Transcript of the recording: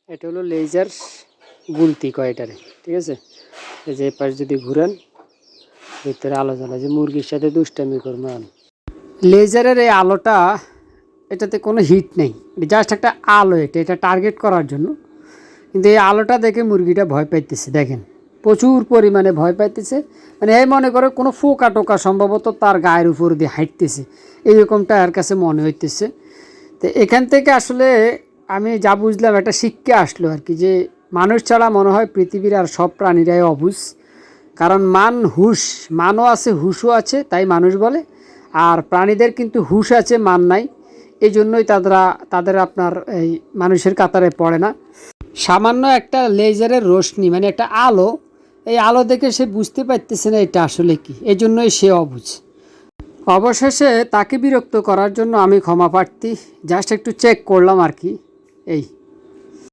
এটা হলো লেজার গুলতি কয় এটারে, ঠিক আছে। এই যে পাশ যদি ঘুরান ভিতরে আলো জ্বলা, যে মুরগির সাথে দুষ্টামি করবো আমি। লেজারের এই আলোটা, এটাতে কোনো হিট নেই, জাস্ট একটা আলো, এটা টার্গেট করার জন্য। কিন্তু এই আলোটা দেখে মুরগিটা ভয় পাইতেছে, দেখেন প্রচুর পরিমাণে ভয় পাইতেছে। মানে এই মনে করে কোনো ফোকা টোকা সম্ভবত তার গায়ের উপর দিয়ে হাঁটতেছে, এইরকমটা এর কাছে মনে হইতেছে। তো এখান থেকে আসলে আমি যা বুঝলাম একটা শিক্ষা আসলো আর কি, যে মানুষ ছাড়া মনে হয় পৃথিবীর আর সব প্রাণীরাই অবুঝ। কারণ মানও আছে, হুশও আছে, তাই মানুষ বলে। আর প্রাণীদের কিন্তু হুশ আছে, মান নাই, এই জন্যই তাদের আপনার এই মানুষের কাতারে পড়ে না। সামান্য একটা লেজারের রোশনি, মানে একটা আলো, এই আলো দেখে সে বুঝতে পারতেছে না এটা আসলে কি, এই জন্যই সে অবুঝ। অবশেষে তাকে বিরক্ত করার জন্য আমি ক্ষমা প্রার্থী, জাস্ট একটু চেক করলাম আর কি, এই।